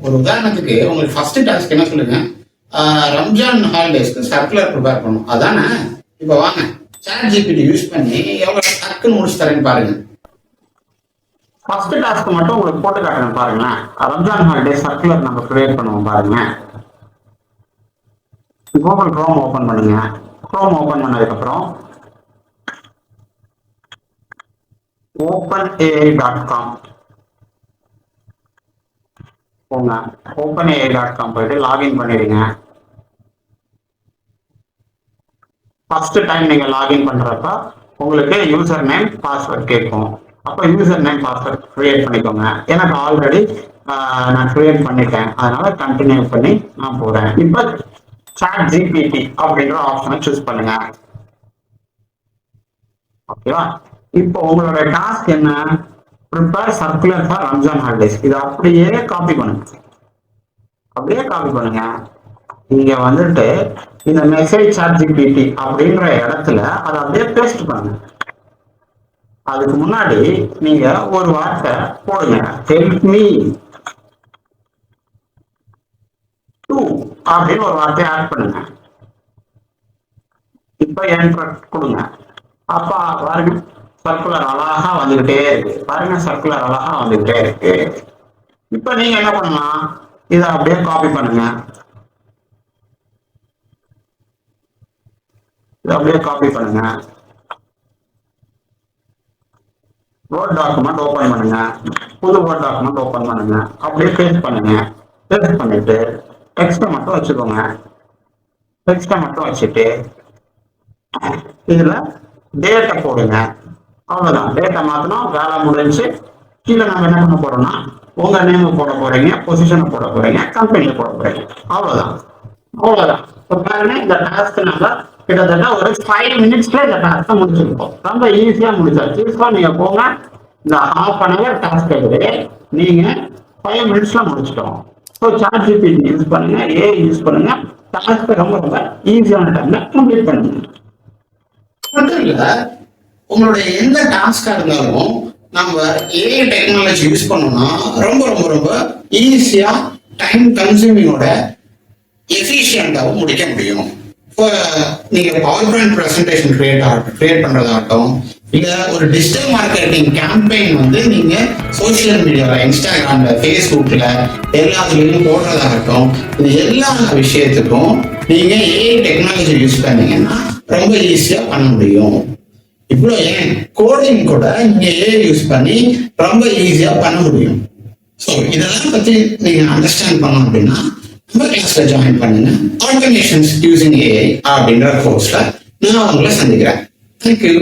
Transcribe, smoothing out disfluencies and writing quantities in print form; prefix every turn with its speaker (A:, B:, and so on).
A: ஒரு உதாரணத்துக்கு உங்களுக்கு ஃபர்ஸ்ட் டாஸ்க் என்ன சொல்லுங்க, ரம்ஜான் ஹாலிடேஸ்க்கு சர்க்குலர் ப்ரிப்பேர் பண்ணும் அதானே. இப்போ வாங்க சாட் ஜிபிடி யூஸ் பண்ணி எவ்வளவு டக்குன்னு முடிச்சு தரேன்னு பாருங்க. ஃபர்ஸ்ட் டாஸ்க் மட்டும் உங்களுக்கு போட்டு காட்டுறேன் பாருங்களேன். ரம்ஜான் ஹாலிடே சர்க்குலர் நம்ம கிரியேட் பண்ணுவோம் பாருங்க. கூகுள் குரோம் ஓபன் பண்ணுங்க. குரோம் ஓபன் பண்ணதுக்கப்புறம் openai.com போங்க. openai.com போயிட்டு லாகின் பண்ணிடுங்க. ஃபர்ஸ்ட் டைம் நீங்க லாகின் பண்றப்ப உங்களுக்கு யூசர் நேம் பாஸ்வேர்ட் கேட்கும். அப்போ யூசர் நேம் பாஸ்வேர்ட் கிரியேட் பண்ணிக்கோங்க. எனக்கு ஆல்ரெடி நான் கிரியேட் பண்ணிட்டேன், அதனால கண்டினியூ பண்ணி நான் போறேன். இப்போ சாட் ஜிபிடி அப்படின்ற ஆப்ஷனை சூஸ் பண்ணுங்க. ஓகேவா? இப்போ உங்களோட டாஸ்க் என்ன, prepare circular for Ramzan holidays. இதை அப்படியே காப்பி பண்ணுங்க. அப்படியே காப்பி பண்ணுங்க. இங்க வந்துட்டு இந்த மெசேஜ் சாட் ஜிபிடி அப்படின்ற இடத்துல அதை அப்படியே பேஸ்ட் பண்ணுங்க. அதுக்கு முன்னாடி நீங்க ஒரு வார்த்தை போடுங்க, ஹெல்ப் மீ டு அப்படின்னு ஒரு வார்த்தையை ஆட் பண்ணுங்க. இப்ப என்டர் கொடுங்க. அப்பா பாருங்க சர்க்குலர் அழகா வந்துகிட்டே இருக்கு. பாருங்க சர்க்குலர் அழகா வந்துகிட்டே இருக்கு. இப்ப நீங்க என்ன பண்ணலாம், இதை அப்படியே காப்பி பண்ணுங்க. இதை அப்படியே காப்பி பண்ணுங்க. வேர்ட் டாக்குமெண்ட் ஓபன் பண்ணுங்க. புது வேர்ட் டாக்குமெண்ட் ஓபன் பண்ணுங்க. அப்படியே பேஸ்ட் பண்ணுங்க. பேஸ்ட் பண்ணிட்டு டெக்ஸ்ட்டை மட்டும் வச்சுக்கோங்க. டெக்ஸ்ட்டை மட்டும் வச்சுட்டு இதுல டேட்டை போடுங்க. அவ்வளவுதான். டேட்டா மாத்தணும், வேலை முடிஞ்சு. கீழே நம்ம என்ன பண்ண போறோம்னா உங்க நேம் போட போறீங்க, பொசிஷனை போட போறீங்க, கம்பெனியை போட போறீங்க. அவ்வளவுதான். அவ்வளவுதான். இப்போ பாருங்க இந்த டாஸ்க் நம்ம கிட்டத்தட்ட ஒரு 5 மினிட்ஸ்ல இந்த டாஸ்க்கை முடிச்சிருக்கோம். ரொம்ப ஈஸியா முடிச்சாச்சு. ஸோ நீங்க போங்க, இந்த ½ டாஸ்க் இருக்குது நீங்க 5 மினிட்ஸ்ல முடிச்சிட்டோம். ஸோ சாட் ஜிபிடி யூஸ் பண்ணுங்க, ஏஐ யூஸ் பண்ணுங்க, டாஸ்க் ரொம்ப ஈஸியான டைம்ல கம்ப்ளீட் பண்ணுங்க. மட்டும் இல்ல, உங்களுடைய எந்த டாஸ்கா இருந்தாலும் நம்ம ஏஐ டெக்னாலஜி யூஸ் பண்ணோம்னா ரொம்ப ரொம்ப ரொம்ப ஈஸியா டைம் கன்சூமிங்கோட எஃபிஷியண்டாகவும் முடிக்க முடியும். இப்போ நீங்க பவர் பாயிண்ட் ப்ரெசன்டேஷன் கிரியேட் பண்றதாகட்டும், இல்ல ஒரு டிஜிட்டல் மார்க்கெட்டிங் கேம்பெயின் வந்து நீங்க சோசியல் மீடியால, இன்ஸ்டாகிராம்ல, ஃபேஸ்புக்ல எல்லாத்துலயும் போடுறதாகட்டும், இது எல்லா விஷயத்துக்கும் நீங்க ஏஐ டெக்னாலஜி யூஸ் பண்ணீங்கன்னா ரொம்ப ஈஸியா பண்ண முடியும். இவ்வளோ ஏன் கோடிங் கூட நீங்க ஏஐ யூஸ் பண்ணி ரொம்ப ஈஸியா பண்ண முடியும். ஸோ இதெல்லாம் பத்தி நீங்க அண்டர்ஸ்டாண்ட் பண்ணணும் அப்படின்னா நம்ம கிளாஸ்ல ஜாயின் பண்ணுங்க. ஆட்டோமேஷன்ஸ் யூசிங் ஏஐ அப்படின்ற கோர்ஸ்ல நான் உங்களை சந்திக்கிறேன். தேங்க்யூ.